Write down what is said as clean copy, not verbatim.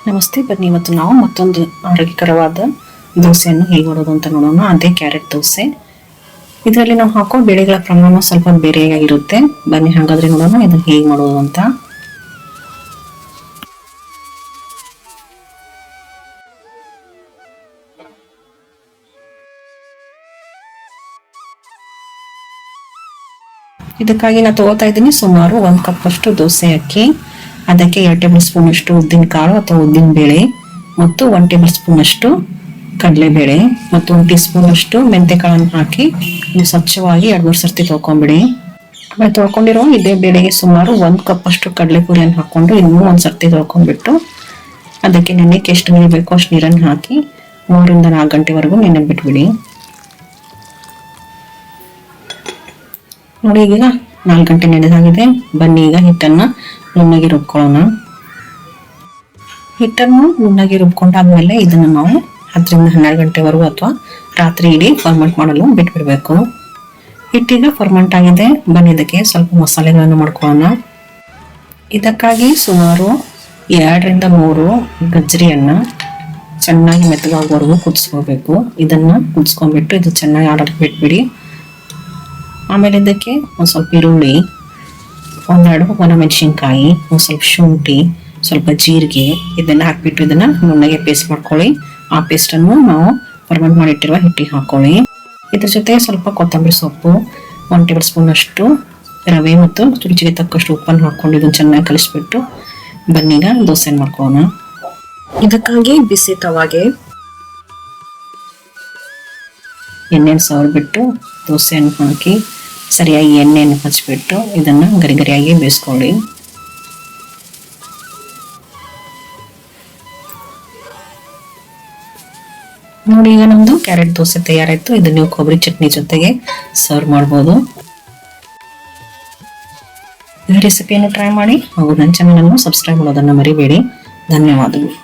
ನಮಸ್ತೆ, ಬನ್ನಿ ಇವತ್ತು ನಾವು ಮತ್ತೊಂದು ಆರೋಗ್ಯಕರವಾದ ದೋಸೆಯನ್ನು ಹೇಗೆ ಮಾಡೋದು ಅಂತ ನೋಡೋಣ. ಅದೇ ಕ್ಯಾರೆಟ್ ದೋಸೆ. ಇದರಲ್ಲಿ ನಾವು ಹಾಕೋ ಬೇಳೆಗಳ ಪ್ರಮಾಣ ಸ್ವಲ್ಪ ಬೇರೆಯಾಗಿರುತ್ತೆ. ಬನ್ನಿ ಹಾಗಾದ್ರೆ ನೋಡೋಣ ಇದನ್ನು ಹೇಗೆ ಮಾಡೋದು ಅಂತ. ಇದಕ್ಕಾಗಿ ನಾನು ತಗೋತಾ ಇದ್ದೀನಿ ಸುಮಾರು 1 ಕಪ್ ಅಷ್ಟು ದೋಸೆ ಅಕ್ಕಿ. ಅದಕ್ಕೆ 2 ಟೇಬಲ್ ಸ್ಪೂನ್ ಅಷ್ಟು ಉದ್ದಿನ ಕಾಳು ಅಥವಾ ಉದ್ದಿನ ಬೇಳೆ ಮತ್ತು 1 ಟೇಬಲ್ ಸ್ಪೂನ್ ಅಷ್ಟು ಕಡಲೆಬೇಳೆ ಮತ್ತು 1 ಟೀ ಸ್ಪೂನ್ ಅಷ್ಟು ಮೆಂತೆ ಕಾಳನ್ನು ಹಾಕಿ ಸ್ವಚ್ಛವಾಗಿ 2-3 ಸರ್ತಿ ತೊಳ್ಕೊಂಬಿಡಿ. ಆಮೇಲೆ ತೊಳ್ಕೊಂಡಿರೋ ಇದೇ ಬೇಳೆಗೆ ಸುಮಾರು 1 ಕಪ್ ಅಷ್ಟು ಕಡಲೆಪುರಿಯನ್ನು ಹಾಕೊಂಡು ಇನ್ನೂ 1 ಸರ್ತಿ ತೊಳ್ಕೊಂಡ್ಬಿಟ್ಟು ಅದಕ್ಕೆ ನೆನೆಗೆ ಎಷ್ಟು ನೀರು ಬೇಕೋ ಅಷ್ಟು ನೀರನ್ನು ಹಾಕಿ 3 ರಿಂದ 4 ಗಂಟೆವರೆಗೂ ನೆನೆ ಬಿಟ್ಬಿಡಿ. ನೋಡಿ, ಈಗ 4 ಗಂಟೆ ನೆನೆದಾಗಿದೆ. ಬನ್ನಿ ಈಗ ಹಿಟ್ಟನ್ನು ನುಣ್ಣಗೆ ರುಬ್ಕೊಳ್ಳೋಣ. ಹಿಟ್ಟನ್ನು ನುಣ್ಣಗೆ ರುಬ್ಕೊಂಡಾದ್ಮೇಲೆ ಇದನ್ನು ನಾವು 10 ರಿಂದ 12 ಗಂಟೆವರೆಗೂ ಅಥವಾ ರಾತ್ರಿ ಇಡೀ ಫರ್ಮೆಂಟ್ ಮಾಡಲು ಬಿಟ್ಬಿಡ್ಬೇಕು. ಹಿಟ್ಟೀಗ ಫರ್ಮೆಂಟ್ ಆಗಿದೆ. ಬನ್ನಿ ಇದಕ್ಕೆ ಸ್ವಲ್ಪ ಮಸಾಲೆಗಳನ್ನು ಮಾಡ್ಕೊಳ್ಳೋಣ. ಇದಕ್ಕಾಗಿ ಸುಮಾರು 2 ರಿಂದ 3 ಗಜ್ಜರಿಯನ್ನು ಚೆನ್ನಾಗಿ ಮೆತ್ತಗಾಗುವವರೆಗೂ ಕುದಿಸ್ಕೋಬೇಕು. ಇದನ್ನು ಕುದಿಸ್ಕೊಂಡ್ಬಿಟ್ಟು ಇದು ಚೆನ್ನಾಗಿ ಆಡೋಕ್ಕೆ ಬಿಟ್ಬಿಡಿ. ಆಮೇಲೆ ಇದಕ್ಕೆ ಒಂದು ಸ್ವಲ್ಪ ಈರುಳ್ಳಿ, 1-2 ಒಣಮೆಣಸಿನ್ಕಾಯಿ, ಒಂದು ಸ್ವಲ್ಪ ಶುಂಠಿ, ಸ್ವಲ್ಪ ಜೀರಿಗೆ ಇದನ್ನ ಹಾಕ್ಬಿಟ್ಟು ಇದನ್ನ ನುಣ್ಣಗೆ ಪೇಸ್ಟ್ ಮಾಡ್ಕೊಳ್ಳಿ. ಆ ಪೇಸ್ಟನ್ನು ನಾವು ಫರ್ಮೆಂಟ್ ಮಾಡಿಟ್ಟಿರುವ ಹಿಟ್ಟಿಗೆ ಹಾಕೊಳ್ಳಿ. ಇದ್ರ ಜೊತೆ ಸ್ವಲ್ಪ ಕೊತ್ತಂಬರಿ ಸೊಪ್ಪು, 1 ಟೇಬಲ್ ಸ್ಪೂನ್ ಅಷ್ಟು ರವೆ ಮತ್ತು ರುಚಿಗೆ ತಕ್ಕಷ್ಟು ಉಪ್ಪನ್ನು ಹಾಕೊಂಡು ಇದನ್ನು ಚೆನ್ನಾಗಿ ಕಲಿಸ್ಬಿಟ್ಟು ಬನ್ನೀಗ ದೋಸೆ ಮಾಡ್ಕೊಳ್ಳೋಣ. ಇದಕ್ಕಾಗಿ ಬಿಸಿ ತವಾಗೆ ಎಣ್ಣೆಯನ್ನು ಸವರ್ಬಿಟ್ಟು ದೋಸೆಯನ್ನು ಹಾಕಿ ಸರಿಯಾಗಿ ಎಣ್ಣೆಯನ್ನು ಹಚ್ಬಿಟ್ಟು ಇದನ್ನು ಗರಿ ಗರಿಯಾಗಿ ಬೇಯಿಸ್ಕೊಳ್ಳಿ. ನೋಡಿ, ಈಗ ನಮ್ದು ಕ್ಯಾರೆಟ್ ದೋಸೆ ತಯಾರಾಯ್ತು. ಇದನ್ನ ನೀವು ಕೊಬ್ಬರಿ ಚಟ್ನಿ ಜೊತೆಗೆ ಸರ್ವ್ ಮಾಡ್ಬೋದು. ಈ ರೆಸಿಪಿಯನ್ನು ಟ್ರೈ ಮಾಡಿ ಹಾಗೂ ನನ್ನ ಚಾನಲ್ ಅನ್ನು ಸಬ್ಸ್ಕ್ರೈಬ್ ಮಾಡೋದನ್ನ ಮರಿಬೇಡಿ. ಧನ್ಯವಾದಗಳು.